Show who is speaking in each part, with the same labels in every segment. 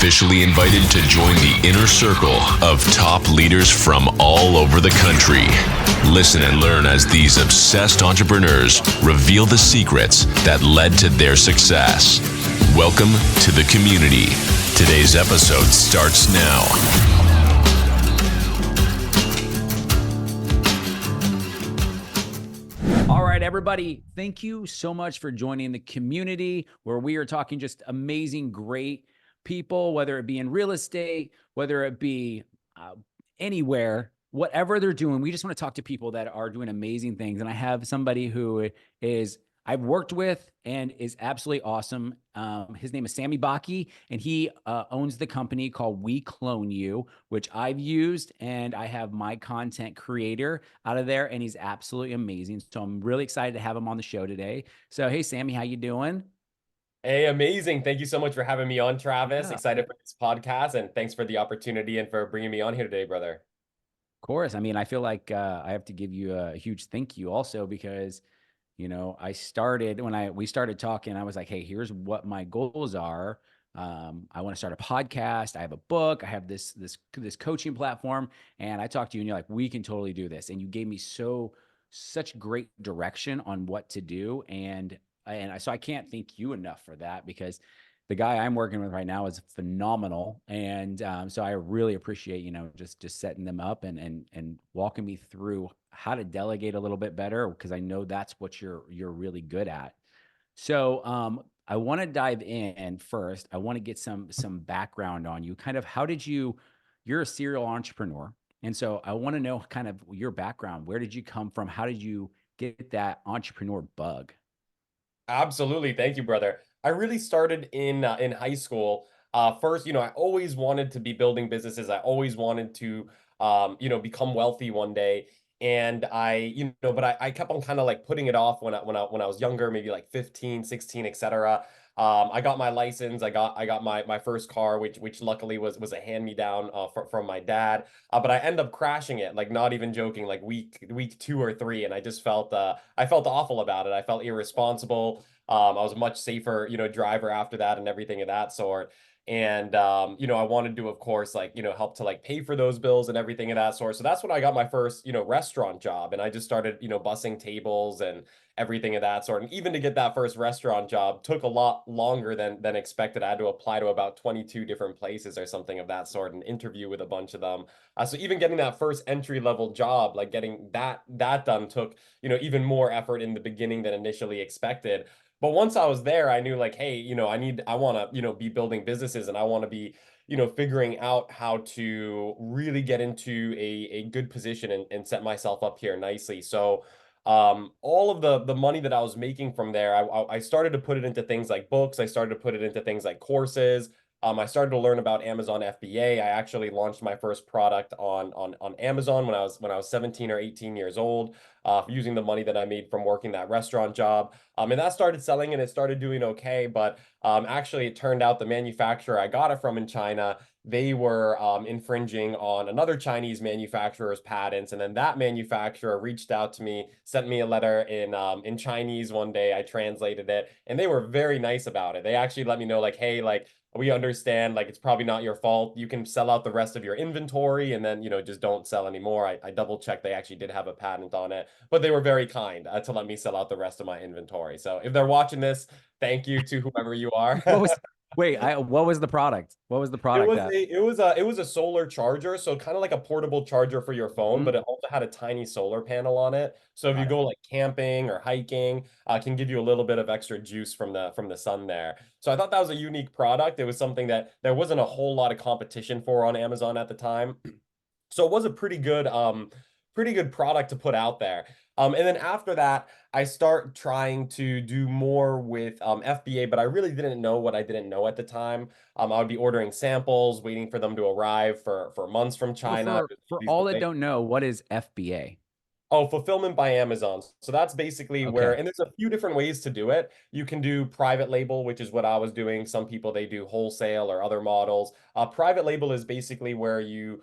Speaker 1: officially invited to join the inner circle of top leaders from all over the country. Listen and learn as these obsessed entrepreneurs reveal the secrets that led to their success. Welcome to the community. Today's episode starts now.
Speaker 2: All right, everybody, thank you so much for joining the community where we are talking just amazing, great people, whether it be in real estate, whether it be anywhere, whatever they're doing. We just want to talk to people that are doing amazing things. And I have somebody who I've worked with and is absolutely awesome. His name is Sami Baki, and he owns the company called We Clone You, which I've used, and I have my content creator out of there, and he's absolutely amazing. So I'm really excited to have him on the show today. So, hey, Sami, how you doing?
Speaker 3: Hey, amazing. Thank you so much for having me on, Travis.
Speaker 2: Yeah.
Speaker 3: Excited for this podcast, and thanks for the opportunity and for bringing me on here today, brother.
Speaker 2: Of course. I mean, I feel like I have to give you a huge thank you also because, I started when we started talking, I was like, hey, here's what my goals are. I want to start a podcast. I have a book. I have this coaching platform, and I talked to you, and you're like, we can totally do this. And you gave me such great direction on what to do, so I can't thank you enough for that because the guy I'm working with right now is phenomenal, and so I really appreciate just setting them up and walking me through how to delegate a little bit better because I know that's what you're really good at. So I want to dive in first. I want to get some background on you. Kind of you're a serial entrepreneur, and so I want to know kind of your background. Where did you come from? How did you get that entrepreneur bug?
Speaker 3: Absolutely. Thank you, brother. I really started in high school. First, I always wanted to be building businesses. I always wanted to, become wealthy one day. And but I kept on kind of like putting it off when I was younger, maybe like 15, 16, etc. I got my license. I got my first car, which luckily was a hand-me-down from my dad. But I end up crashing it, like not even joking, like week 2 or 3, and I just I felt awful about it. I felt irresponsible. I was a much safer, driver after that and everything of that sort. And I wanted to, of course, like, help to like pay for those bills and everything of that sort. So that's when I got my first, restaurant job. And I just started, bussing tables and everything of that sort. And even to get that first restaurant job took a lot longer than expected. I had to apply to about 22 different places or something of that sort and interview with a bunch of them. So even getting that first entry level job, like getting that done took, even more effort in the beginning than initially expected. But once I was there, I knew like, hey, I want to, be building businesses, and I want to be, figuring out how to really get into a good position and set myself up here nicely. So all of the money that I was making from there, I started to put it into things like books. I started to put it into things like courses. I started to learn about Amazon FBA. I actually launched my first product on Amazon when I was 17 or 18 years old, using the money that I made from working that restaurant job. And that started selling, and it started doing okay. But actually, it turned out the manufacturer I got it from in China, they were infringing on another Chinese manufacturer's patents, and then that manufacturer reached out to me, sent me a letter in Chinese one day. I translated it, and they were very nice about it. They actually let me know like, hey, like we understand, like it's probably not your fault. You can sell out the rest of your inventory, and then just don't sell anymore. I double checked; they actually did have a patent on it, but they were very kind to let me sell out the rest of my inventory. So if they're watching this, thank you to whoever you are.
Speaker 2: What was Wait, what was the product? What was the
Speaker 3: It
Speaker 2: product
Speaker 3: was
Speaker 2: that?
Speaker 3: a solar charger, so kind of like a portable charger for your phone,
Speaker 2: Mhm.
Speaker 3: but it also had a tiny solar panel on it. So if you
Speaker 2: Got it.
Speaker 3: go like camping or hiking, can give you a little bit of extra juice from the sun there. So I thought that was a unique product. It was something that there wasn't a whole lot of competition for on Amazon at the time. So it was a pretty good product to put out there. And then after that, I start trying to do more with FBA, but I really didn't know what I didn't know at the time. I would be ordering samples, waiting for them to arrive for months from
Speaker 2: So
Speaker 3: China.
Speaker 2: for
Speaker 3: These
Speaker 2: all that
Speaker 3: delays.
Speaker 2: don't know, what is FBA?
Speaker 3: Oh, fulfillment by Amazon. So that's basically where,
Speaker 2: Okay.
Speaker 3: and there's a few different ways to do it. You can do private label, which is what I was doing. Some people they do wholesale or other models. Private label is basically where you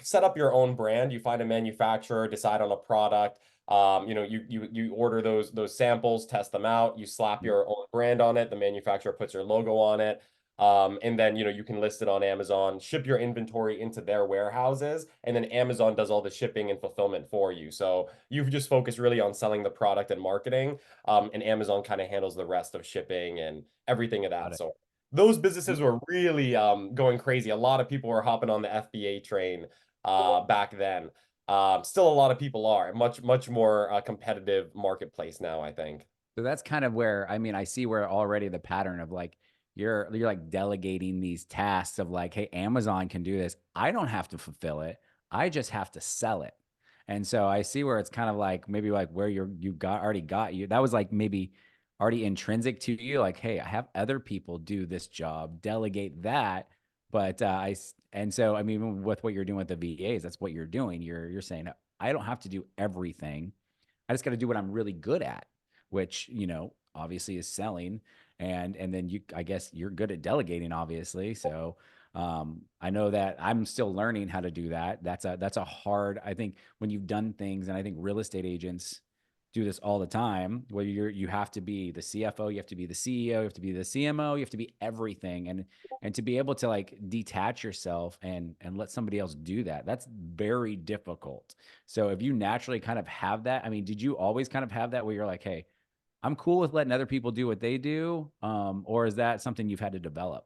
Speaker 3: set up your own brand. You find a manufacturer, decide on a product. You order those samples, test them out. You slap
Speaker 2: Mm.
Speaker 3: your own brand on it. The manufacturer puts your logo on it. And then, you can list it on Amazon, ship your inventory into their warehouses, and then Amazon does all the shipping and fulfillment for you. So you've just focused really on selling the product and marketing, and Amazon kind of handles the rest of shipping and everything of
Speaker 2: Got
Speaker 3: that
Speaker 2: it.
Speaker 3: sort. Those businesses were really going crazy. A lot of people were hopping on the FBA train back then. Still, a lot of people are. Much more competitive marketplace now, I think.
Speaker 2: So that's kind of where, I mean, I see where already the pattern of like you're like delegating these tasks of like, hey, Amazon can do this. I don't have to fulfill it. I just have to sell it. And so I see where it's kind of like maybe like where you got already got you. That was like maybe already intrinsic to you. Like, hey, I have other people do this job, delegate that. But and so I mean, with what you're doing with the VAs, that's what you're doing. You're saying I don't have to do everything. I just got to do what I'm really good at, which, obviously is selling. And then I guess you're good at delegating, obviously. So I know that I'm still learning how to do that. That's a hard, I think when you've done things, and I think real estate agents do this all the time, where you have to be the CFO, you have to be the CEO, you have to be the CMO, you have to be everything. And to be able to like detach yourself and let somebody else do that, that's very difficult. So if you naturally kind of have that, I mean, did you always kind of have that where you're like, hey, I'm cool with letting other people do what they do, or is that something you've had to develop?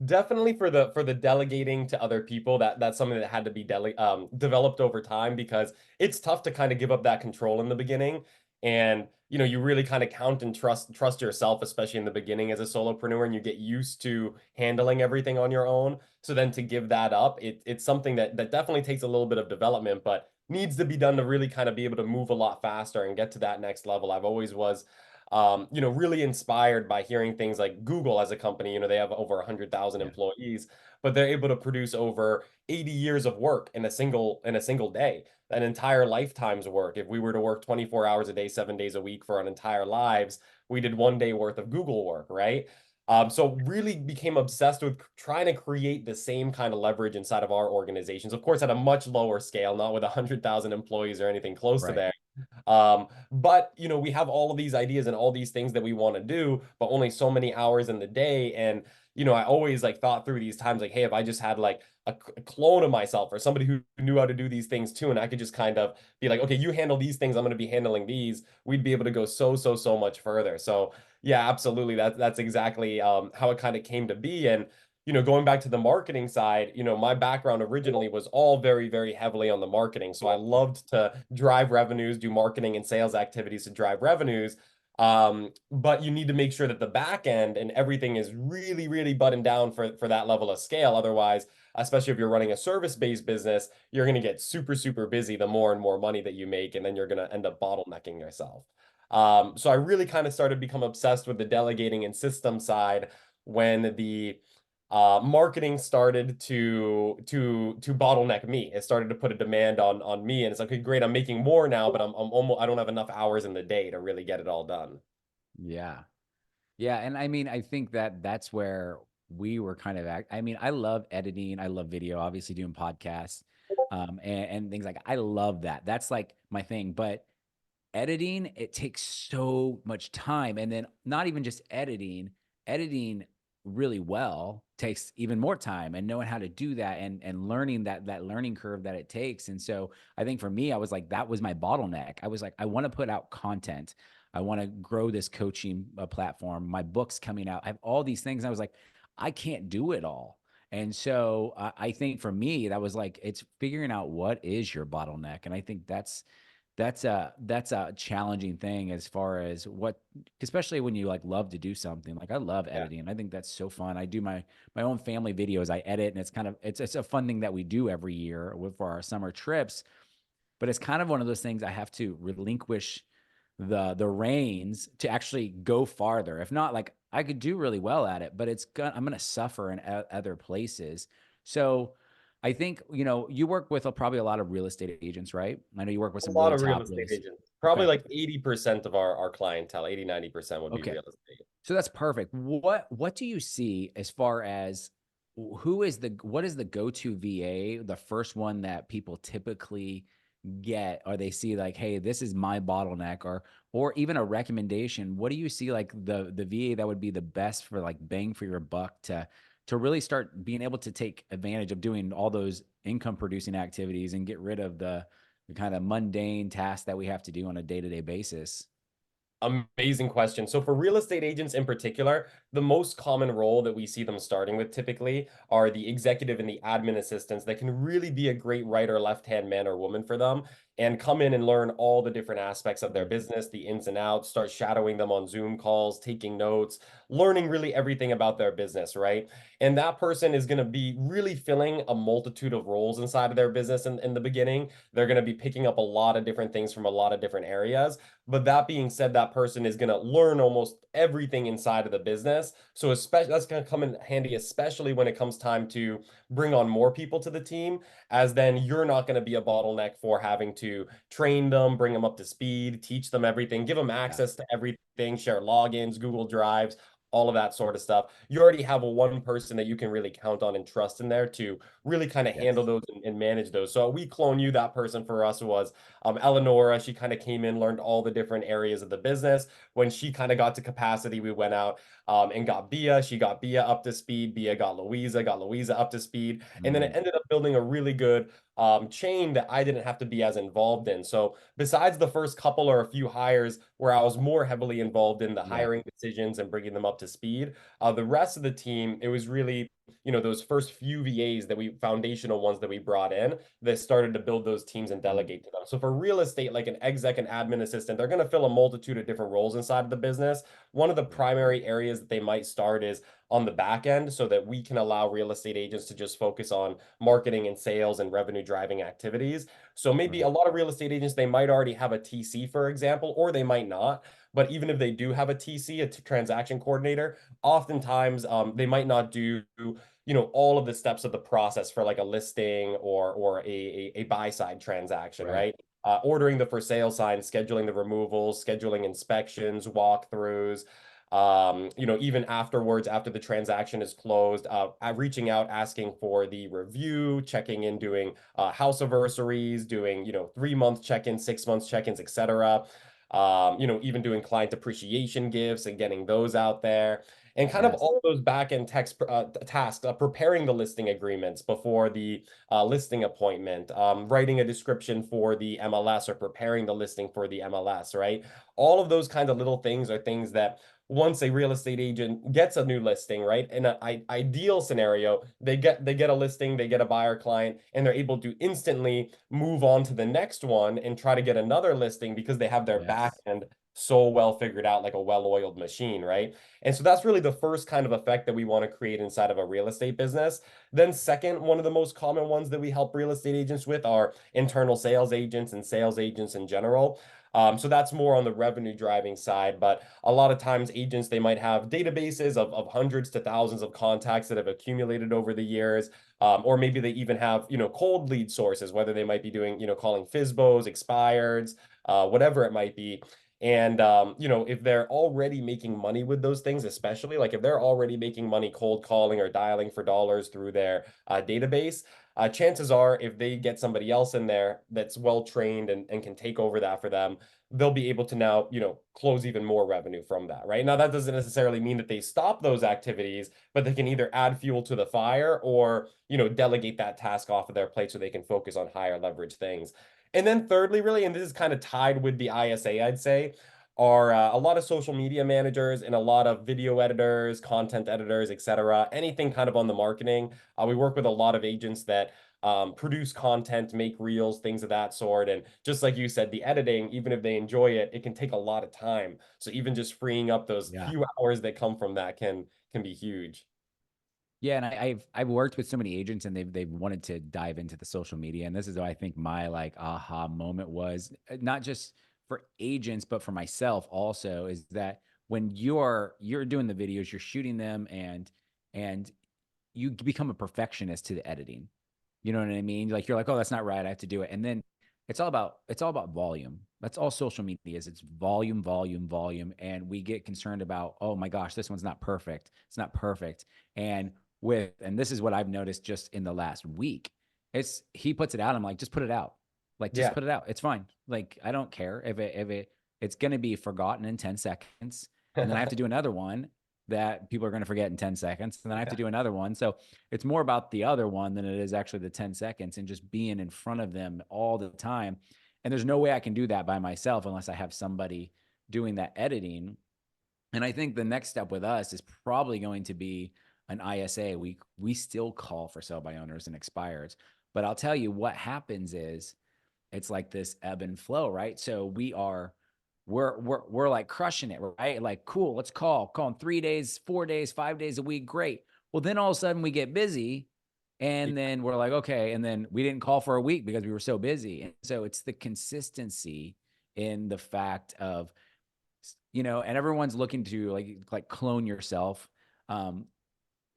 Speaker 3: Definitely for the delegating to other people, that's something that had to be developed over time, because it's tough to kind of give up that control in the beginning. And you really kind of count and trust yourself, especially in the beginning as a solopreneur, and you get used to handling everything on your own. So then to give that up, it's something that definitely takes a little bit of development, but needs to be done to really kind of be able to move a lot faster and get to that next level. I've always was really inspired by hearing things like Google as a company. They have over 100,000
Speaker 2: Yeah.
Speaker 3: employees, but they're able to produce over 80 years of work in a single day, an entire lifetime's work. If we were to work 24 hours a day, 7 days a week for an entire lives, we did one day worth of Google work, right? So really became obsessed with trying to create the same kind of leverage inside of our organizations. Of course, at a much lower scale, not with 100,000 employees or anything close to
Speaker 2: Right.
Speaker 3: there. But we have all of these ideas and all these things that we want to do, but only so many hours in the day. And I always like thought through these times like, hey, if I just had like a clone of myself or somebody who knew how to do these things too, and I could just kind of be like, okay, you handle these things, I'm going to be handling these, we'd be able to go so much further. So yeah, absolutely. That's exactly how it kind of came to be. And going back to the marketing side, my background originally was all very heavily on the marketing. So I loved to drive revenues, do marketing and sales activities to drive revenues. But you need to make sure that the back end and everything is really buttoned down for that level of scale. Otherwise, especially if you're running a service-based business, you're going to get super busy the more and more money that you make, and then you're going to end up bottlenecking yourself. So I really kind of started to become obsessed with the delegating and system side when the marketing started to bottleneck me. It started to put a demand on me, and it's like, okay, great, I'm making more now, but I'm almost I don't have enough hours in the day to really get it all done.
Speaker 2: Yeah. Yeah. And I mean, I think that that's where we were kind of I mean, I love editing. I love video, obviously doing podcasts, and things like I love that. That's like my thing. But editing, it takes so much time. And then not even just editing really well takes even more time, and knowing how to do that and learning that learning curve that it takes. And so I think for me, I was like, that was my bottleneck. I was like, I want to put out content. I want to grow this coaching platform. My book's coming out. I have all these things. I was like, I can't do it all. And so I think for me, that was like, it's figuring out what is your bottleneck. And I think that's a challenging thing as far as what, especially when you like love to do something. Like I love
Speaker 3: Yeah.
Speaker 2: editing. I think that's so fun. I do my own family videos. I edit, and it's kind of it's a fun thing that we do every year for our summer trips. But it's kind of one of those things I have to relinquish the reins to actually go farther. If not, like I could do really well at it, but I'm gonna suffer in other places. So I think, you work with probably a lot of real estate agents, right? I know you work with
Speaker 3: A
Speaker 2: some
Speaker 3: lot
Speaker 2: really
Speaker 3: of real
Speaker 2: top real
Speaker 3: estate
Speaker 2: estate.
Speaker 3: agents. Probably
Speaker 2: Okay.
Speaker 3: like 80% of our clientele, 80-90% would be
Speaker 2: Okay.
Speaker 3: real estate.
Speaker 2: So that's perfect. What do you see as far as what is the go-to VA, the first one that people typically get, or they see like, hey, this is my bottleneck, or even a recommendation, what do you see like the VA that would be the best for like bang for your buck to really start being able to take advantage of doing all those income producing activities and get rid of the kind of mundane tasks that we have to do on a day-to-day basis?
Speaker 3: Amazing question. So for real estate agents in particular, the most common role that we see them starting with typically are the executive and the admin assistants that can really be a great right or left-hand man or woman for them and come in and learn all the different aspects of their business, the ins and outs, start shadowing them on Zoom calls, taking notes, learning really everything about their business, right? And that person is going to be really filling a multitude of roles inside of their business in the beginning. They're going to be picking up a lot of different things from a lot of different areas. But that being said, that person is going to learn almost everything inside of the business. So especially that's going to come in handy, especially when it comes time to bring on more people to the team, as then you're not going to be a bottleneck for having to train them, bring them up to speed, teach them everything, give them
Speaker 2: Yeah.
Speaker 3: access to everything, share logins, Google Drives, all of that sort of stuff. You already have a one person that you can really count on and trust in there to really kind of handle
Speaker 2: Yes.
Speaker 3: those and manage those. So we clone you. That person for us was Eleonora. She kind of came in, learned all the different areas of the business. When she kind of got to capacity, we went out and got Bia. She got Bia up to speed. Bia got Louisa up to speed. And then it
Speaker 2: Mm,
Speaker 3: ended up building a really good chain that I didn't have to be as involved in. So besides the first couple or a few hires where I was more heavily involved in the
Speaker 2: yeah.
Speaker 3: hiring decisions and bringing them up to speed, the rest of the team, it was really, those first few VAs that foundational ones that we brought in that started to build those teams and
Speaker 2: Mm,
Speaker 3: delegate to them. So for real estate, like an exec and admin assistant, they're going to fill a multitude of different roles inside of the business. One of the
Speaker 2: right.
Speaker 3: primary areas that they might start is on the back end so that we can allow real estate agents to just focus on marketing and sales and revenue driving activities. So maybe a
Speaker 2: Right.
Speaker 3: lot of real estate agents, they might already have a TC, for example, or they might not. But even if they do have a TC, a transaction coordinator, oftentimes they might not do all of the steps of the process for like a listing or a buy side transaction,
Speaker 2: Right.
Speaker 3: right? Ordering the for sale sign, scheduling the removals, scheduling inspections, walkthroughs, even afterwards, after the transaction is closed, reaching out, asking for the review, checking in, doing house anniversaries, doing, 3 month check-ins, 6 months check-ins, etc. Even doing client appreciation gifts and getting those out there. And kind of
Speaker 2: Yes.
Speaker 3: all those back end tasks, preparing the listing agreements before the listing appointment, writing a description for the MLS or preparing the listing for the MLS, right? All of those kinds of little things are things that once a real estate agent gets a new listing, right? In an ideal scenario, they get a listing, they get a buyer client, and they're able to instantly move on to the next one and try to get another listing because they have their back
Speaker 2: Yes.
Speaker 3: end so well figured out, like a well-oiled machine, right? And so that's really the first kind of effect that we want to create inside of a real estate business. Then second, one of the most common ones that we help real estate agents with are internal sales agents and sales agents in general. So that's more on the revenue driving side, but a lot of times agents, they might have databases of hundreds to thousands of contacts that have accumulated over the years. Or maybe they even have, cold lead sources, whether they might be doing, calling FISBOs, expireds, whatever it might be. And if they're already making money with those things, especially like if they're already making money cold calling or dialing for dollars through their database, chances are if they get somebody else in there that's well trained and can take over that for them, they'll be able to now, close even more revenue from that, right? Now, that doesn't necessarily mean that they stop those activities, but they can either add fuel to the fire or, delegate that task off of their plate so they can focus on higher leverage things. And then thirdly, really, and this is kind of tied with the ISA, I'd say, are a lot of social media managers and a lot of video editors, content editors, etc. Anything kind of on the marketing. We work with a lot of agents that produce content, make reels, things of that sort. And just like you said, the editing, even if they enjoy it, it can take a lot of time. So even just freeing up those
Speaker 2: Yeah.
Speaker 3: few hours that come from that can be huge.
Speaker 2: Yeah, and I've worked with so many agents, and they've wanted to dive into the social media, and this is what I think my like aha moment was, not just for agents but for myself also, is that when you're doing the videos, you're shooting them, and you become a perfectionist to the editing. You know what I mean? Like you're like, oh, that's not right. I have to do it. And then it's all about volume. That's all social media is. It's volume, volume, volume. And we get concerned about, oh my gosh, this one's not perfect. It's not perfect. And this is what I've noticed just in the last week. He puts it out. I'm like, just put it out. Like, just
Speaker 3: Yeah.
Speaker 2: put it out. It's fine. Like, I don't care it's going to be forgotten in 10 seconds. And then I have to do another one that people are going to forget in 10 seconds. And then I have to do another one. So it's more about the other one than it is actually the 10 seconds and just being in front of them all the time. And there's no way I can do that by myself unless I have somebody doing that editing. And I think the next step with us is probably going to be an ISA. We still call for sell by owners and expireds. But I'll tell you what happens is it's like this ebb and flow, right? So we're like crushing it, right? Like, cool, let's call in 3 days, 4 days, 5 days a week. Great. Well, then all of a sudden we get busy and then we're like, okay. And then we didn't call for a week because we were so busy. And so it's the consistency in the fact of, and everyone's looking to like clone yourself.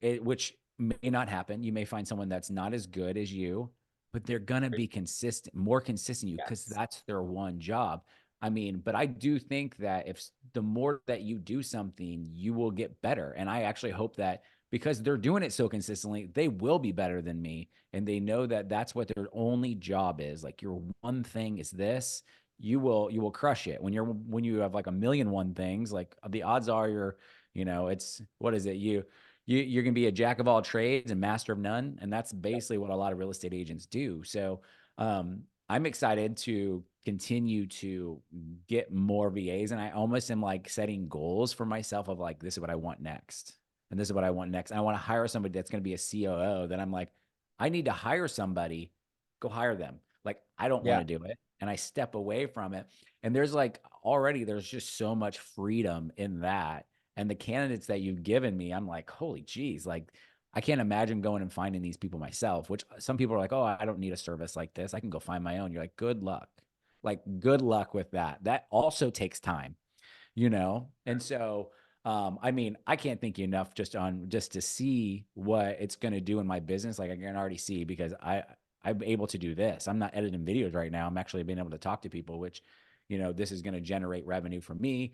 Speaker 2: Which may not happen. You may find someone that's not as good as you, but they're going to be consistent, more consistent you because
Speaker 3: Yes.
Speaker 2: that's their one job. I mean, but I do think that if the more that you do something, you will get better. And I actually hope that because they're doing it so consistently, they will be better than me. And they know that that's what their only job is. Like, your one thing is this, you will crush it. When you have like a million one things, like the odds are it's, what is it? You're going to be a jack of all trades and master of none. And that's basically what a lot of real estate agents do. So I'm excited to continue to get more VAs. And I almost am like setting goals for myself of like, this is what I want next. And this is what I want next. And I want to hire somebody that's going to be a COO. Then I'm like, I need to hire somebody, go hire them. Like, I don't want
Speaker 3: Yeah.
Speaker 2: to do it. And I step away from it. And there's just so much freedom in that. And the candidates that you've given me, I'm like, holy geez, like I can't imagine going and finding these people myself, which some people are like, oh, I don't need a service like this. I can go find my own. You're like, good luck. Like, good luck with that. That also takes time. And so, I mean, I can't thank you enough just to see what it's going to do in my business. Like, I can already see because I'm able to do this. I'm not editing videos right now. I'm actually being able to talk to people, which, this is going to generate revenue for me,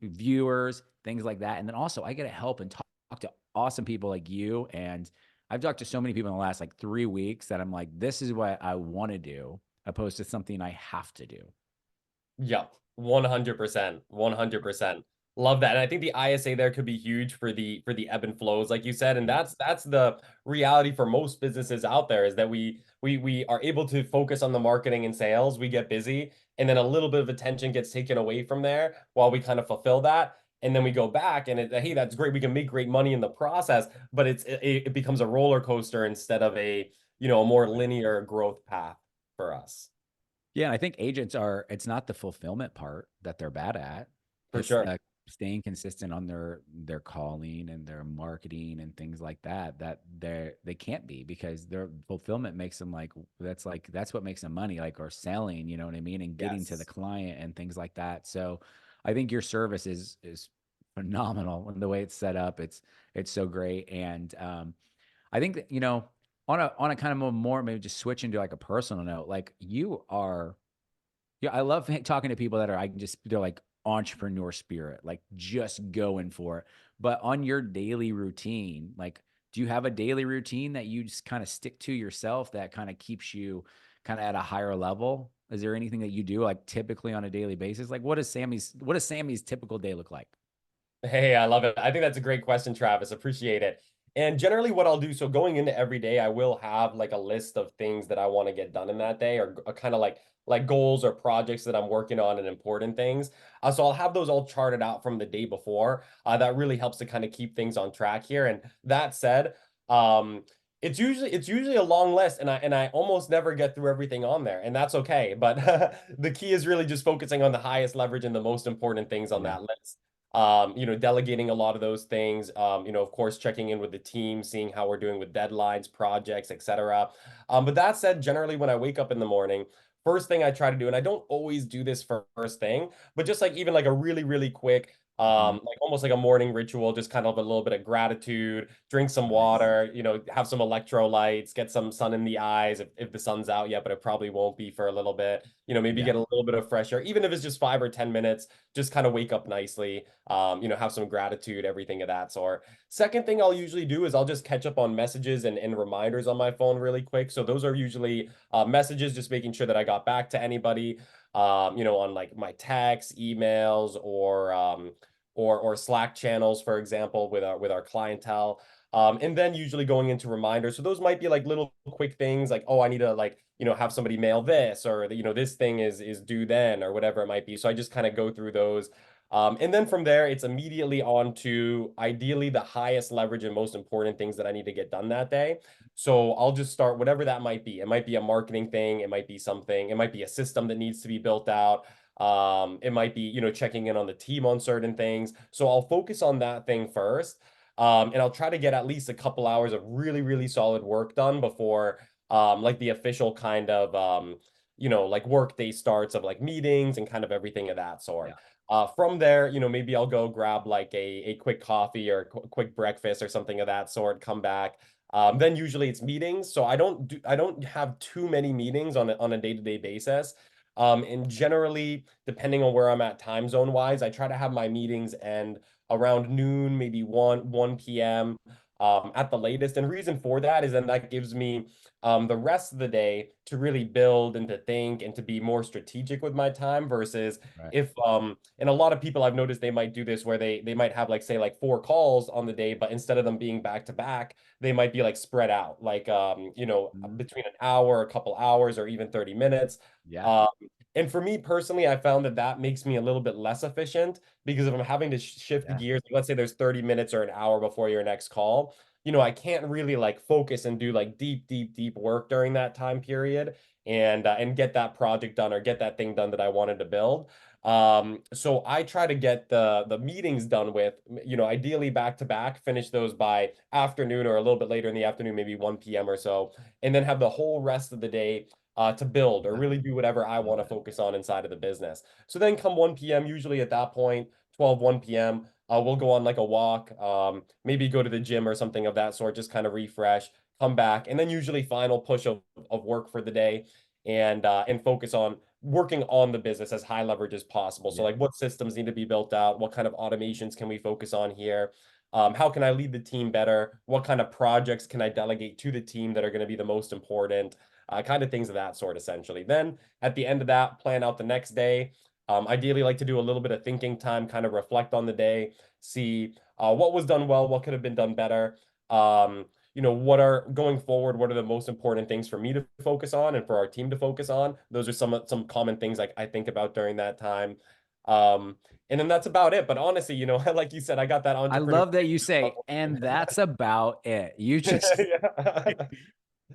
Speaker 2: viewers, things like that. And then also I get to help and talk to awesome people like you. And I've talked to so many people in the last like 3 weeks that I'm like, this is what I want to do, opposed to something I have to do.
Speaker 3: Yep, 100%, 100%. Love that. And I think the ISA there could be huge for the ebb and flows, like you said. And that's the reality for most businesses out there is that we are able to focus on the marketing and sales. We get busy, and then a little bit of attention gets taken away from there while we kind of fulfill that. And then we go back and hey, that's great. We can make great money in the process, but it becomes a roller coaster instead of a more linear growth path for us.
Speaker 2: Yeah, and I think it's not the fulfillment part that they're bad at.
Speaker 3: For
Speaker 2: It's
Speaker 3: sure.
Speaker 2: the staying consistent on their calling and their marketing and things like that they can't be because their fulfillment makes them that's what makes them money, like, or selling, you know what I mean, and getting to the
Speaker 3: Yes.
Speaker 2: client and things like that. So I think your service is phenomenal and the way it's set up. It's so great. And I think that, on a kind of more maybe just switch into like a personal note, like I love talking to people that they're like entrepreneur spirit, like just going for it. But on your daily routine, like, do you have a daily routine that you just kind of stick to yourself that kind of keeps you kind of at a higher level? Is there anything that you do like typically on a daily basis? Like, what does Sammy's typical day look like?
Speaker 3: Hey, I love it. I think that's a great question, Travis. Appreciate it. And generally, what I'll do, so going into every day, I will have like a list of things that I want to get done in that day, or kind of like goals or projects that I'm working on and important things. So I'll have those all charted out from the day before. That really helps to kind of keep things on track here. And that said, it's usually a long list, and I almost never get through everything on there, and that's okay. But the key is really just focusing on the highest leverage and the most important things on
Speaker 2: Yeah.
Speaker 3: that list. Delegating a lot of those things, of course, checking in with the team, seeing how we're doing with deadlines, projects, etc. But that said, generally when I wake up in the morning, first thing I try to do, and I don't always do this first thing, but just like even like a really, really quick
Speaker 2: Mhm.
Speaker 3: like almost like a morning ritual, just kind of a little bit of gratitude, drink some
Speaker 2: Nice.
Speaker 3: water, have some electrolytes, get some sun in the eyes if the sun's out yet, but it probably won't be for a little bit. Maybe
Speaker 2: Yeah.
Speaker 3: get a little bit of fresh air, even if it's just 5 or 10 minutes, just kind of wake up nicely, have some gratitude, everything of that sort. Second thing I'll usually do is I'll just catch up on messages and reminders on my phone really quick. So those are usually messages, just making sure that I got back to anybody, on like my texts, emails, or Slack channels, for example, with our clientele. And then usually going into reminders. So those might be like little quick things like, oh, I need to like, have somebody mail this, or this thing is due then, or whatever it might be. So I just kind of go through those. And then from there, it's immediately on to ideally the highest leverage and most important things that I need to get done that day. So I'll just start whatever that might be. It might be a marketing thing. It might be something. It might be a system that needs to be built out. It might be, checking in on the team on certain things. So I'll focus on that thing first. And I'll try to get at least a couple hours of really, really solid work done before like the official kind of like work day starts of like meetings and kind of everything of that sort.
Speaker 2: Yeah.
Speaker 3: From there, maybe I'll go grab like a quick coffee or quick breakfast or something of that sort, come back. Then usually it's meetings. So I don't have too many meetings on a day-to-day basis. And generally, depending on where I'm at time zone wise, I try to have my meetings end around noon, maybe 1 p.m. At the latest. And reason for that is then that gives me the rest of the day to really build and to think and to be more strategic with my time versus
Speaker 2: Right.
Speaker 3: if and a lot of people I've noticed they might do this where they might have like say like 4 calls on the day, but instead of them being back to back, they might be like spread out, like
Speaker 2: Mhm.
Speaker 3: between an hour, a couple hours, or even 30 minutes.
Speaker 2: Yeah.
Speaker 3: Um, and for me personally, I found that that makes me a little bit less efficient because if I'm having to shift
Speaker 2: Yeah.
Speaker 3: gears, let's say there's 30 minutes or an hour before your next call, I can't really like focus and do like deep, deep, deep work during that time period and get that project done or get that thing done that I wanted to build. So I try to get the meetings done with, ideally back to back, finish those by afternoon or a little bit later in the afternoon, maybe 1 p.m. or so, and then have the whole rest of the day to build or
Speaker 2: Yeah.
Speaker 3: really do whatever I
Speaker 2: Love
Speaker 3: want to
Speaker 2: it.
Speaker 3: focus on inside of the business. So then come 1 p.m., usually at that point, 1 p.m., we'll go on like a walk, maybe go to the gym or something of that sort, just kind of refresh, come back, and then usually final push of work for the day and focus on working on the business as high leverage as possible. So
Speaker 2: Yeah.
Speaker 3: like what systems need to be built out? What kind of automations can we focus on here? How can I lead the team better? What kind of projects can I delegate to the team that are going to be the most important? Kind of things of that sort, essentially. Then at the end of that, plan out the next day. Ideally, like to do a little bit of thinking time, kind of reflect on the day, see what was done well, what could have been done better. What are going forward, what are the most important things for me to focus on and for our team to focus on. Those are some common things I think about during that time. Um, and then that's about it. But honestly, like you said, I got that
Speaker 2: I
Speaker 3: entrepreneur.
Speaker 2: love that you say, and that's about it. You just,
Speaker 3: Yeah.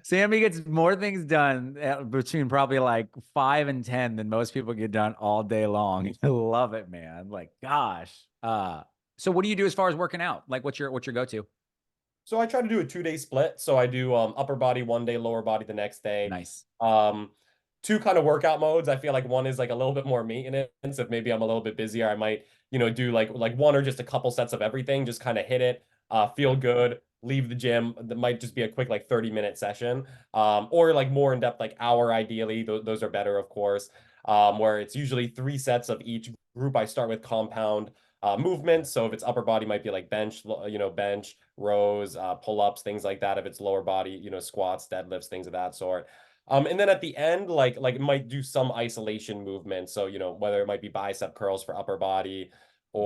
Speaker 2: Sammy gets more things done between probably like 5 and 10 than most people get done all day long. I love it, man. Like, gosh. So what do you do as far as working out? Like, what's your go-to?
Speaker 3: So I try to do a 2 day split. So I do upper body one day, lower body the next day.
Speaker 2: Nice.
Speaker 3: Um, two kind of workout modes. I feel like one is like a little bit more maintenance. If maybe I'm a little bit busier, I might, do like one or just a couple sets of everything, just kind of hit it, feel
Speaker 2: Yeah.
Speaker 3: good, leave the gym. That might just be a quick like 30-minute session. Or like more in depth, like hour ideally. Those are better, of course. Where it's usually 3 sets of each group. I start with compound movements. So if it's upper body, might be like bench, rows, pull-ups, things like that. If it's lower body, squats, deadlifts, things of that sort. And then at the end, like might do some isolation movements. So, whether it might be bicep curls for upper body
Speaker 2: Mhm.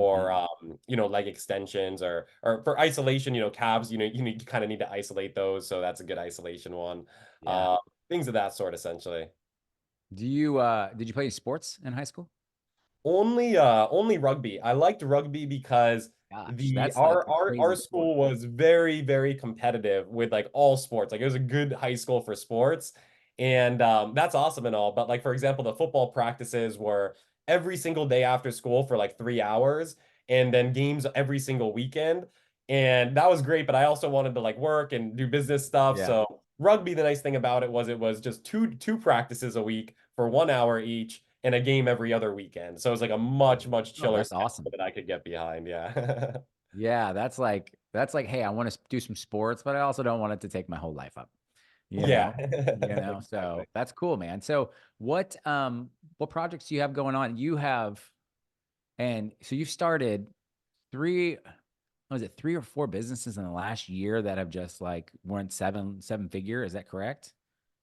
Speaker 3: or leg extensions or for isolation, calves, you kind of need to isolate those. So that's a good isolation one.
Speaker 2: Yeah.
Speaker 3: Uh, Things of that sort, essentially.
Speaker 2: Did you play sports in high school?
Speaker 3: Only rugby. I liked rugby because
Speaker 2: Gosh,
Speaker 3: the
Speaker 2: that's like
Speaker 3: our
Speaker 2: a
Speaker 3: our
Speaker 2: crazy
Speaker 3: our
Speaker 2: sport.
Speaker 3: school was very, very competitive with like all sports. Like it was a good high school for sports. And that's awesome and all. But like for example, the football practices were every single day after school for like 3 hours and then games every single weekend. And that was great, but I also wanted to like work and do business stuff.
Speaker 2: Yeah.
Speaker 3: So rugby, the nice thing about it was just two practices a week for 1 hour each and a game every other weekend. So it was like a much
Speaker 2: Oh,
Speaker 3: chiller
Speaker 2: that's
Speaker 3: schedule
Speaker 2: awesome.
Speaker 3: that I could get behind. Yeah.
Speaker 2: Yeah, that's like, hey, I want to do some sports, but I also don't want it to take my whole life up. You
Speaker 3: Yeah.
Speaker 2: know, you know.
Speaker 3: Exactly.
Speaker 2: So that's cool, man. So what projects do you have going on? You have, and so you've started three, was it 3 or 4 businesses in the last year that have just like weren't seven figure? Is that correct?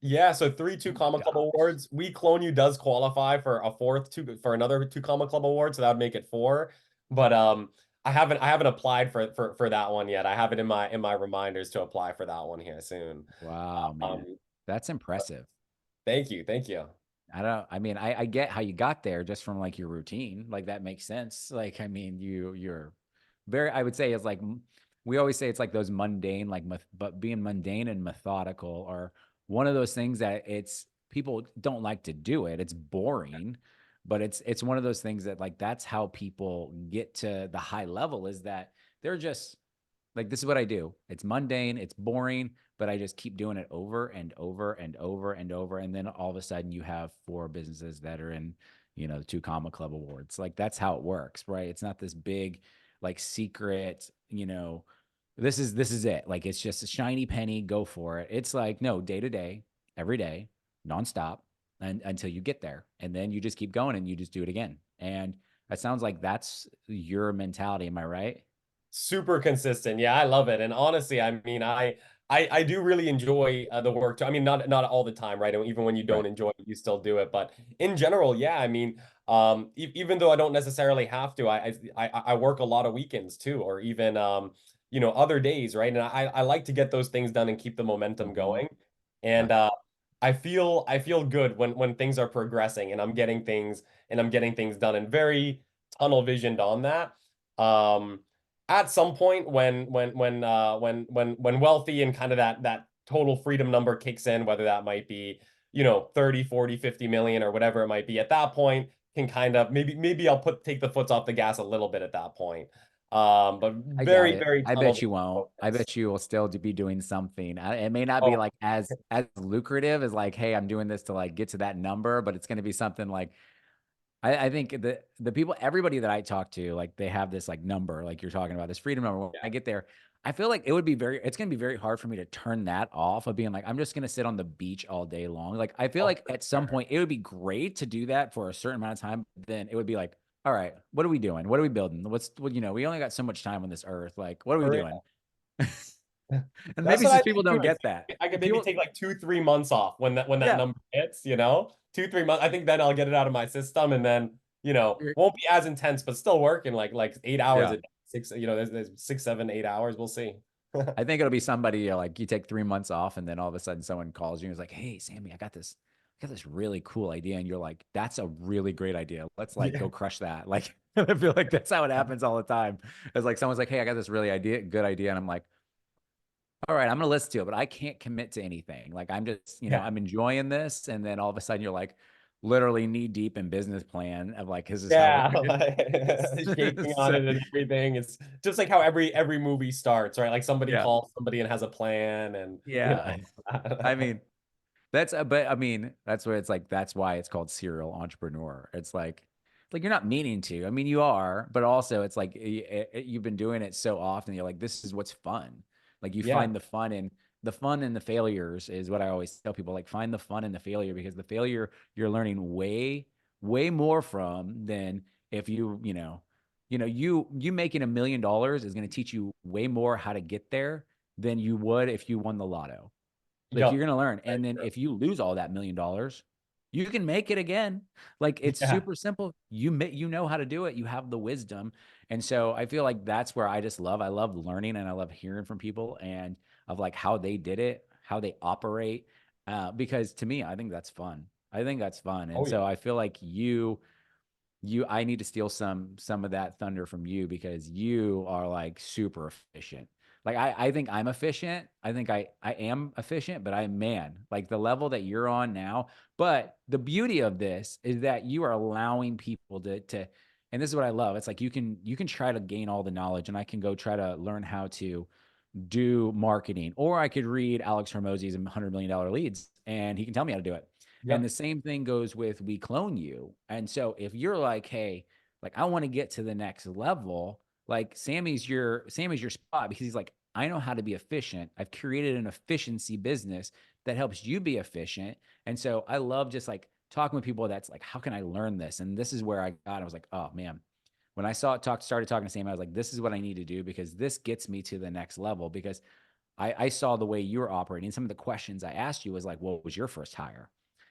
Speaker 3: Yeah, so three
Speaker 2: Oh
Speaker 3: two
Speaker 2: my
Speaker 3: comma club
Speaker 2: gosh.
Speaker 3: awards. We Clone You does qualify for a fourth two for another two comma club award, so that would make it four. But I haven't applied for that one yet. I have it in my reminders to apply for that one here soon.
Speaker 2: Wow, man.
Speaker 3: Um,
Speaker 2: That's impressive.
Speaker 3: thank you, thank you.
Speaker 2: I mean, I get how you got there just from like your routine. Like that makes sense. Like, I mean, you're very, I would say it's like, we always say it's like those mundane, like, but being mundane and methodical are one of those things that it's, people don't like to do it. It's boring, but it's one of those things that like, that's how people get to the high level, is that they're just like, this is what I do. It's mundane, it's boring, but I just keep doing it over and over and over and over. And then all of a sudden you have 4 businesses that are in, the 2 Comma Club awards. Like that's how it works, right? It's not this big, like secret, this is it. Like it's just a shiny penny, go for it. It's like, no, day to day, every day, nonstop, and until you get there. And then you just keep going and you just do it again. And that sounds like that's your mentality. Am I right?
Speaker 3: Super consistent. Yeah, I love it. And honestly, I mean, I do really enjoy the work too. I mean, not all the time, right? And even when you don't
Speaker 2: Right.
Speaker 3: enjoy it, you still do it. But in general, yeah, I mean, even though I don't necessarily have to, I work a lot of weekends too, or even other days, right? And I like to get those things done and keep the momentum
Speaker 2: Mm-hmm.
Speaker 3: going.
Speaker 2: Yep.
Speaker 3: And I feel good when things are progressing and I'm getting things done and very tunnel visioned on that. Um, at some point when wealthy and kind of that total freedom number kicks in, whether that might be 30 40 50 million or whatever it might be, at that point can kind of maybe I'll take the foot off the gas a little bit at that point. But
Speaker 2: I doubt it.
Speaker 3: very
Speaker 2: I
Speaker 3: tunnel
Speaker 2: bet
Speaker 3: vision
Speaker 2: you won't. I
Speaker 3: focus.
Speaker 2: bet you will still be doing something. It may not be
Speaker 3: Oh
Speaker 2: like as lucrative as like, hey, I'm doing this to like get to that number, but it's going to be something like, I think the people, everybody that I talk to, like they have this like number, like you're talking about this freedom number. When
Speaker 3: yeah,
Speaker 2: I get there, I feel like it's going to be very hard for me to turn that off of being like, I'm just going to sit on the beach all day long. Like, I feel
Speaker 3: oh,
Speaker 2: like
Speaker 3: for
Speaker 2: at some
Speaker 3: sure.
Speaker 2: point it would be great to do that for a certain amount of time. Then it would be like, all right, what are we doing? What are we building? We only got so much time on this earth. Like, what are we
Speaker 3: For
Speaker 2: doing?
Speaker 3: real.
Speaker 2: And
Speaker 3: That's
Speaker 2: maybe
Speaker 3: what
Speaker 2: it's
Speaker 3: I
Speaker 2: just people
Speaker 3: think
Speaker 2: don't
Speaker 3: too. Is
Speaker 2: get that.
Speaker 3: I could maybe
Speaker 2: People,
Speaker 3: take like 2 3 months off when that
Speaker 2: yeah.
Speaker 3: number hits, 2 3 months. I think then I'll get it out of my system, and then
Speaker 2: You're-
Speaker 3: won't be as intense, but still working like 8 hours
Speaker 2: Yeah.
Speaker 3: a day, six. There's 6 7 8 hours. We'll see.
Speaker 2: I think it'll be somebody like you take 3 months off and then all of a sudden someone calls you and is like, hey, Sammy, I got this really cool idea. And you're like, that's a really great idea. Let's like
Speaker 3: Yeah,
Speaker 2: go crush that. Like, I feel like that's how it happens all the time. It's like someone's like, hey, I got this good idea. And I'm like, all right, I'm going to listen to it, but I can't commit to anything. Like, I'm just,
Speaker 3: yeah,
Speaker 2: I'm enjoying this. And then all of a sudden you're like, literally knee deep in business plan of like, this is how we're
Speaker 3: yeah.
Speaker 2: going
Speaker 3: Like,
Speaker 2: to
Speaker 3: shaking on
Speaker 2: so,
Speaker 3: it and everything. It's just like how every movie starts, right? Like somebody
Speaker 2: yeah.
Speaker 3: calls somebody and has a plan, and
Speaker 2: Yeah. I mean, but I mean, that's where it's like, that's why it's called serial entrepreneur. It's like you're not meaning to. I mean, you are, but also it's like you've been doing it so often. You're like, this is what's fun. Like you
Speaker 3: yeah,
Speaker 2: find the fun in the failures is what I always tell people. Like find the fun in the failure, because the failure you're learning way more from than if you making $1 million is going to teach you way more how to get there than you would if you won the lotto. Like you're
Speaker 3: yep,
Speaker 2: gonna learn.
Speaker 3: very
Speaker 2: And then
Speaker 3: true.
Speaker 2: if you lose all that $1 million, you can make it again. Like it's
Speaker 3: Yeah,
Speaker 2: super simple. You know how to do it. You have the wisdom. And so I feel like that's where I love learning and I love hearing from people and of like how they did it, how they operate. Because to me, I think that's fun. I think that's fun. And
Speaker 3: oh
Speaker 2: so
Speaker 3: yeah,
Speaker 2: I feel like I need to steal some of that thunder from you, because you are like super efficient. Like I think I'm efficient. I think I am efficient, but man, like the level that you're on now. But the beauty of this is that you are allowing people to and this is what I love. It's like you can try to gain all the knowledge, and I can go try to learn how to do marketing, or I could read Alex Hermosi's $100 million leads and he can tell me how to do it. And the
Speaker 3: Yep.
Speaker 2: same thing goes with we clone you. And so if you're like, hey, like I want to get to the next level, like Sammy's your spot because he's like, I know how to be efficient. I've created an efficiency business that helps you be efficient. And so I love just like talking with people that's like, how can I learn this? And this is where I was like, oh man, when I started talking to Sammy, I was like, this is what I need to do because this gets me to the next level. Because I saw the way you were operating. Some of the questions I asked you was like, what was your first hire?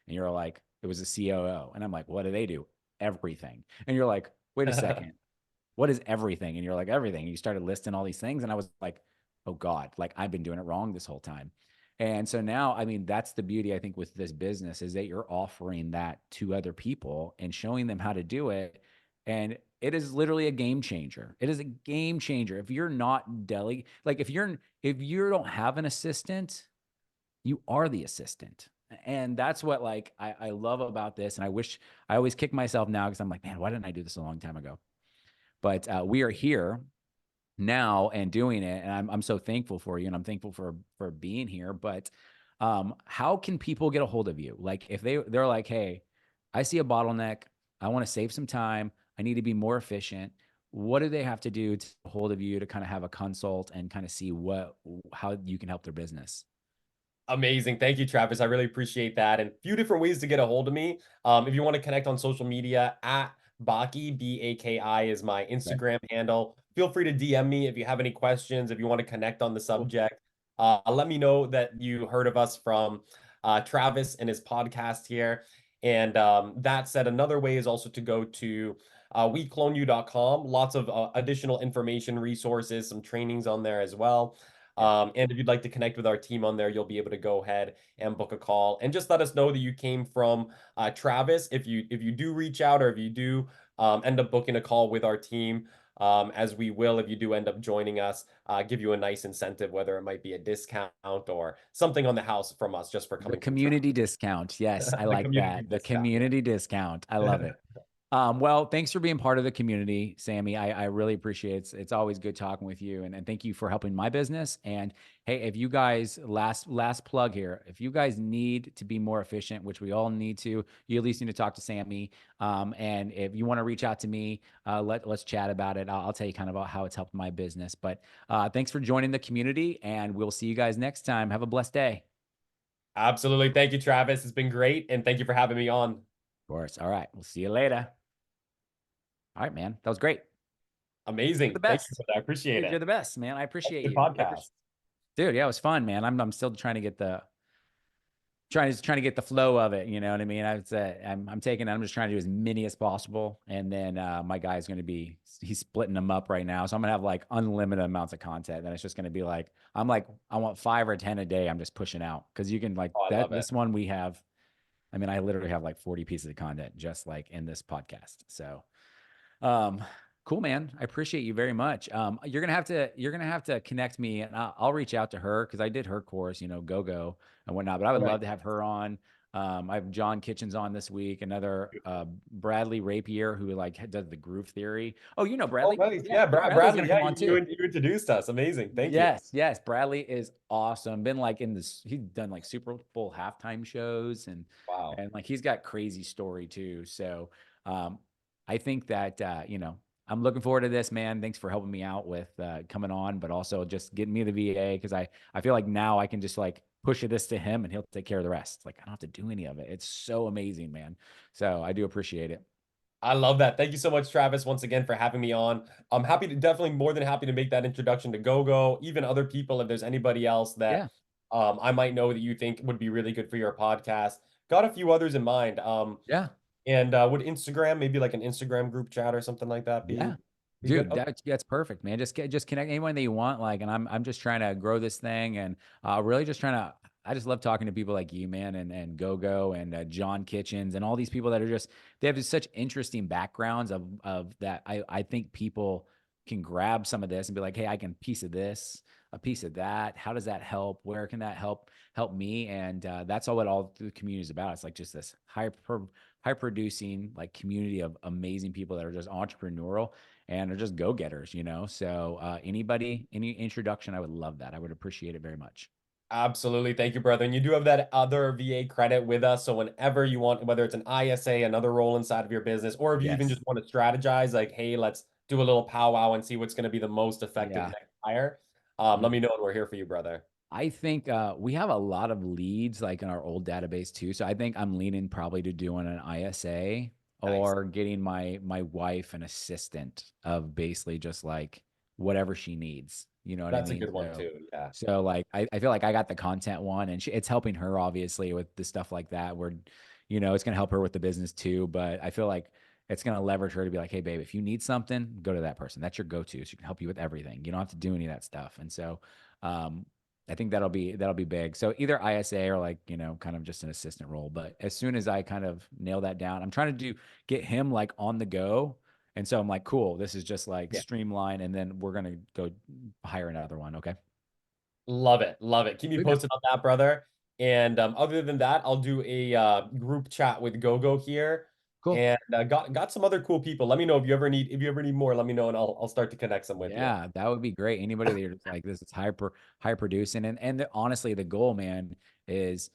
Speaker 2: And you're like, it was a COO. And I'm like, what do they do? Everything. And you're like, wait a second, what is everything? And you're like, everything. And you started listing all these things. And I was like, oh God, like I've been doing it wrong this whole time. And so now, I mean, that's the beauty, I think, with this business is that you're offering that to other people and showing them how to do it. And it is literally a game changer. It is a game changer. If you're not like if you don't have an assistant, you are the assistant. And that's what like I love about this. And I wish I always kick myself now because I'm like, man, why didn't I do this a long time ago? But we are here now and doing it, and I'm so thankful for you, and I'm thankful for being here. But how can people get a hold of you? Like if they're like, hey, I see a bottleneck, I want to save some time, I need to be more efficient. What do they have to do to get a hold of you to kind of have a consult and kind of see how you can help their business?
Speaker 3: Amazing. Thank you, Travis. I really appreciate that. And a few different ways to get a hold of me. If you want to connect on social media, at Baki, Baki is my
Speaker 2: Okay,
Speaker 3: Instagram handle. Feel free to DM me if you have any questions, if you want to connect on the
Speaker 2: cool.
Speaker 3: subject. Let me know that you heard of us from Travis and his podcast here. And that said, another way is also to go to wecloneyou.com. Lots of additional information, resources, some trainings on there as well.
Speaker 2: Yeah.
Speaker 3: And if you'd like to connect with our team on there, you'll be able to go ahead and book a call and just let us know that you came from Travis. If you do reach out or if you do end up booking a call with our team, as we will if you do end up joining us, give you a nice incentive, whether it might be a discount or something on the house from us just for
Speaker 2: The
Speaker 3: coming from Travis.
Speaker 2: community discount. Yes, I
Speaker 3: The
Speaker 2: like
Speaker 3: community
Speaker 2: that. The
Speaker 3: discount, yeah.
Speaker 2: community discount. I love it. Well, thanks for being part of the community, Sammy. I really appreciate it. It's always good talking with you, and thank you for helping my business. And hey, if you guys last plug here, if you guys need to be more efficient, which we all need to, you at least need to talk to Sammy. And if you want to reach out to me, let's chat about it. I'll tell you kind of about how it's helped my business. But thanks for joining the community, and we'll see you guys next time. Have a blessed day.
Speaker 3: Absolutely. Thank you, Travis. It's been great. And thank you for having me on.
Speaker 2: Of course. All right. We'll see you later. All right, man. That was great. You're the
Speaker 3: Amazing. Thank you
Speaker 2: best.
Speaker 3: for that. I appreciate
Speaker 2: Dude, you're
Speaker 3: it.
Speaker 2: the best, man. I
Speaker 3: That's a
Speaker 2: appreciate
Speaker 3: good
Speaker 2: you.
Speaker 3: podcast.
Speaker 2: Dude, yeah, it was fun, man. I'm still trying to get the trying to get the flow of it. You know what I mean? I'm just trying to do as many as possible. And then my guy's gonna be he's splitting them up right now. So I'm gonna have like unlimited amounts of content. And it's just gonna be like, I want 5 or 10 a day. I'm just pushing out. Cause you can like
Speaker 3: Oh, I
Speaker 2: that
Speaker 3: love it.
Speaker 2: this one we have, I mean, I literally have like 40 pieces of content just like in this podcast. So um, cool, man. I appreciate you very much. You're gonna have to connect me, and I'll reach out to her because I did her course, go and whatnot. But I would
Speaker 3: All right.
Speaker 2: love to have her on. I have John Kitchens on this week. Another Bradley Rapier who like does the groove theory. Oh, you know
Speaker 3: Oh,
Speaker 2: Bradley?
Speaker 3: nice.
Speaker 2: Yeah,
Speaker 3: Yeah,
Speaker 2: Bradley's
Speaker 3: Bradley.
Speaker 2: gonna
Speaker 3: Yeah,
Speaker 2: come on too.
Speaker 3: you introduced us. Amazing. Thank you.
Speaker 2: Yes, yes. Bradley is awesome. Been like in this, he's done like Super Bowl halftime shows
Speaker 3: Wow.
Speaker 2: and like he's got crazy story too. So um I think that I'm looking forward to this, man. Thanks for helping me out with coming on, but also just getting me the VA because I feel like now I can just like push this to him and he'll take care of the rest. Like I don't have to do any of it. It's so amazing, man. So I do appreciate it.
Speaker 3: I love that. Thank you so much, Travis, once again for having me on. I'm happy to definitely more than happy to make that introduction to GoGo, even other people, if there's anybody else that
Speaker 2: Yeah.
Speaker 3: I might know that you think would be really good for your podcast. Got a few others in mind.
Speaker 2: Yeah.
Speaker 3: And would Instagram, maybe like an Instagram group chat or something like that
Speaker 2: Yeah.
Speaker 3: be good?
Speaker 2: Dude,
Speaker 3: Okay.
Speaker 2: that's perfect, man. Just connect anyone that you want. Like, and I'm just trying to grow this thing and really just trying to I just love talking to people like you, man, and GoGo and John Kitchens and all these people that are just they have just such interesting backgrounds of that. I think people can grab some of this and be like, hey, I can piece of this, a piece of that. How does that help? Where can that help me? And that's all the community is about. It's like just this high producing like community of amazing people that are just entrepreneurial and are just go-getters. So any introduction, I would love that. I would appreciate it very much.
Speaker 3: Absolutely. Thank you, brother. And you do have that other VA credit with us. So whenever you want, whether it's an ISA, another role inside of your business, or if you even
Speaker 2: Yes.
Speaker 3: just want to strategize, like, hey, let's do a little powwow and see what's going to be the most effective
Speaker 2: Yeah.
Speaker 3: next hire. Let me know and we're here for you, brother.
Speaker 2: I think we have a lot of leads like in our old database too. So I think I'm leaning probably to doing an ISA
Speaker 3: Nice.
Speaker 2: or getting my wife an assistant of basically just like whatever she needs. You know what I
Speaker 3: That's a
Speaker 2: mean?
Speaker 3: good one too. Yeah.
Speaker 2: So like I feel like I got the content one and it's helping her obviously with the stuff like that where, you know, it's gonna help her with the business too. But I feel like it's gonna leverage her to be like, hey babe, if you need something, go to that person. That's your go-to. She can help you with everything. You don't have to do any of that stuff. And so um I think that'll be big. So either ISA or like, you know, kind of just an assistant role. But as soon as I kind of nail that down, I'm trying to get him like on the go. And so I'm like, cool, this is just like
Speaker 3: Yeah.
Speaker 2: streamline, and then we're gonna go hire another one. Okay.
Speaker 3: Love it. Love it. Keep me
Speaker 2: Sweet, man.
Speaker 3: posted on that, brother. And other than that, I'll do a group chat with GoGo here.
Speaker 2: Cool.
Speaker 3: And got some other cool people. Let me know if you ever need more, let me know and I'll start to connect some with you.
Speaker 2: Yeah, that would be great. Anybody that you're just like, this is high producing. Honestly, the goal, man, is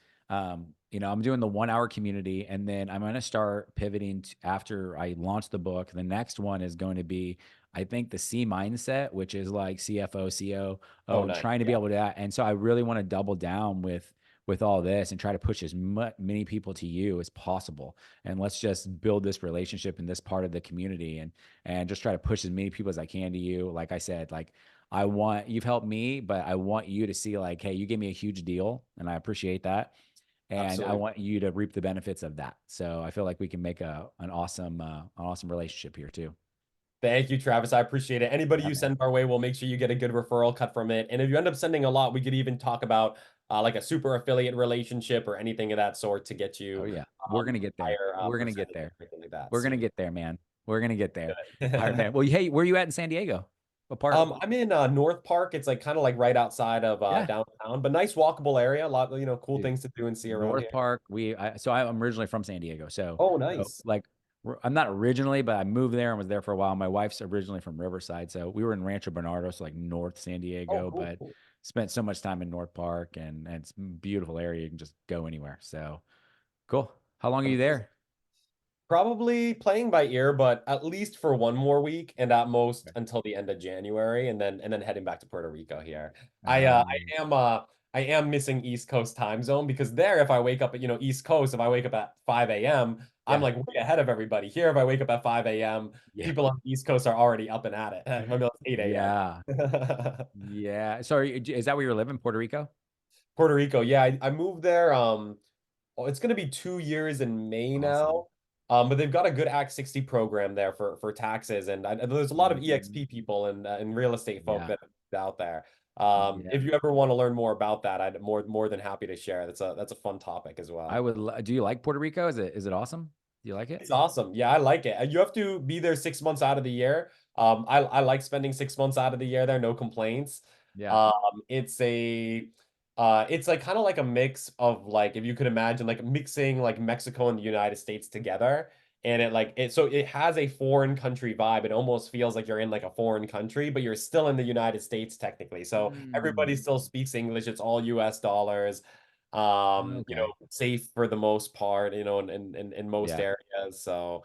Speaker 2: you know, I'm doing the 1 hour community, and then I'm gonna start pivoting after I launch the book. The next one is going to be, I think, the C mindset, which is like CFO,
Speaker 3: Oh,
Speaker 2: COO,
Speaker 3: nice.
Speaker 2: trying to be
Speaker 3: Yeah,
Speaker 2: able to that. And so I really want to double down with all this and try to push as many people to you as possible. And let's just build this relationship in this part of the community, and just try to push as many people as I can to you. Like I said, like you've helped me, but I want you to see like, hey, you gave me a huge deal and I appreciate that. And I
Speaker 3: absolutely.
Speaker 2: want you to reap the benefits of that. So I feel like we can make an awesome relationship here too.
Speaker 3: Thank you, Travis. I appreciate it. Anybody
Speaker 2: Yeah,
Speaker 3: you
Speaker 2: man.
Speaker 3: send our way, we'll make sure you get a good referral cut from it. And if you end up sending a lot, we could even talk about like a super affiliate relationship or anything of that sort to get
Speaker 2: Oh
Speaker 3: you
Speaker 2: yeah. We're gonna get there.
Speaker 3: higher
Speaker 2: We're gonna get
Speaker 3: percentage and
Speaker 2: there.
Speaker 3: everything like that.
Speaker 2: We're gonna
Speaker 3: Sweet.
Speaker 2: get there, man. We're gonna get there. All right,
Speaker 3: Good.
Speaker 2: man. Well, hey, where you at in San Diego? What part?
Speaker 3: I'm in North Park. It's like kind of like right outside of
Speaker 2: Yeah,
Speaker 3: downtown, but nice walkable area. A lot, cool
Speaker 2: dude.
Speaker 3: things to do and see around
Speaker 2: North
Speaker 3: here.
Speaker 2: Park. So I'm originally from San Diego.
Speaker 3: Oh,
Speaker 2: So
Speaker 3: nice.
Speaker 2: like I'm not originally, but I moved there and was there for a while. My wife's originally from Riverside, so we were in Rancho Bernardo, so like North San
Speaker 3: Oh,
Speaker 2: Diego,
Speaker 3: cool,
Speaker 2: but
Speaker 3: cool.
Speaker 2: spent so much time in North Park, and it's a beautiful area. You can just go anywhere. So cool. How long are you
Speaker 3: Amazing.
Speaker 2: there?
Speaker 3: Probably playing by ear, but at least for one more week, and at most
Speaker 2: Okay.
Speaker 3: until the end of January, and then heading back to Puerto Rico here.
Speaker 2: Um,
Speaker 3: I am missing East Coast time zone because there, if I wake up at East Coast, if I wake up at 5 a.m., I'm
Speaker 2: yeah,
Speaker 3: like way ahead of everybody. Here, if I wake up at 5 a.m.,
Speaker 2: yeah,
Speaker 3: people on the East Coast are already up and at it. Maybe it's 8
Speaker 2: yeah,
Speaker 3: a.m.
Speaker 2: yeah. So is that where you're living, Puerto Rico?
Speaker 3: Puerto Rico, yeah, I moved there. Oh, it's going to be 2 years in May
Speaker 2: Awesome.
Speaker 3: now. But they've got a good Act 60 program there for taxes, and there's a lot of
Speaker 2: Mhm.
Speaker 3: EXP people and real estate folk
Speaker 2: Yeah,
Speaker 3: that are out there.
Speaker 2: yeah.
Speaker 3: If you ever want to learn more about that, I'd more than happy to share. That's a fun topic as
Speaker 2: I
Speaker 3: well.
Speaker 2: would. Do you like Puerto Rico? Is it awesome? Do you like it?
Speaker 3: It's awesome. Yeah, I like it. You have to be there 6 months out of the year. I like spending 6 months out of the year there, no complaints.
Speaker 2: Yeah.
Speaker 3: Um, it's a it's like kind of like a mix of like if you could imagine like mixing like Mexico and the United States together. And it has a foreign country vibe. It almost feels like you're in like a foreign country, but you're still in the United States technically. So everybody
Speaker 2: Mm,
Speaker 3: still speaks English. It's all US dollars.
Speaker 2: okay.
Speaker 3: Safe for the most part, in most
Speaker 2: Yeah.
Speaker 3: areas. So,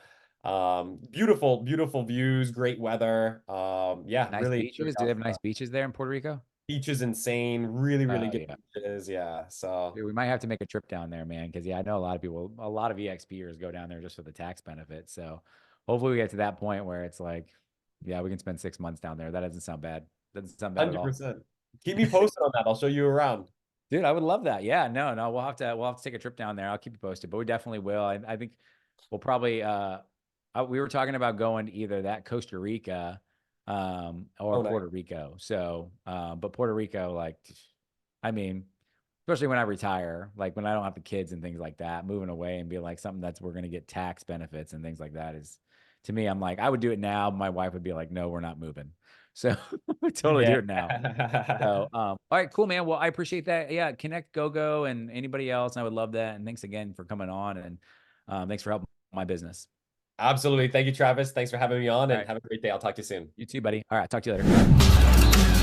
Speaker 3: beautiful, beautiful views, great weather. Yeah,
Speaker 2: Nice
Speaker 3: really, really
Speaker 2: beaches. Do they have
Speaker 3: awesome.
Speaker 2: nice beaches there in Puerto Rico?
Speaker 3: Beach is insane, really, really
Speaker 2: Oh
Speaker 3: good
Speaker 2: yeah.
Speaker 3: beaches. Yeah. So
Speaker 2: Dude, we might have to make a trip down there, man. Because yeah, I know a lot of people, a lot of EXPers go down there just for the tax benefit. So hopefully we get to that point where it's like, yeah, we can spend 6 months down there. That doesn't sound bad. Doesn't sound bad at all.
Speaker 3: 100%. Keep me posted on that. I'll show you around.
Speaker 2: Dude, I would love that. Yeah, no, we'll have to take a trip down there. I'll keep you posted, but we definitely will. I think we'll probably we were talking about going to either that Costa Rica or
Speaker 3: Oh, nice.
Speaker 2: Puerto Rico. So but Puerto Rico, like I mean, especially when I retire, like when I don't have the kids and things like that, moving away and be like something that's we're gonna get tax benefits and things like that is to me, I'm like, I would do it now. My wife would be like, no, we're not moving. So we totally
Speaker 3: Yeah.
Speaker 2: do it now. So, all right, cool, man. Well, I appreciate that. Yeah, connect GoGo and anybody else. I would love that. And thanks again for coming on, and thanks for helping my business.
Speaker 3: Absolutely. Thank you, Travis. Thanks for having me on
Speaker 2: All
Speaker 3: and
Speaker 2: right,
Speaker 3: have a great day. I'll talk to you soon.
Speaker 2: you too, buddy. All right, talk to you later.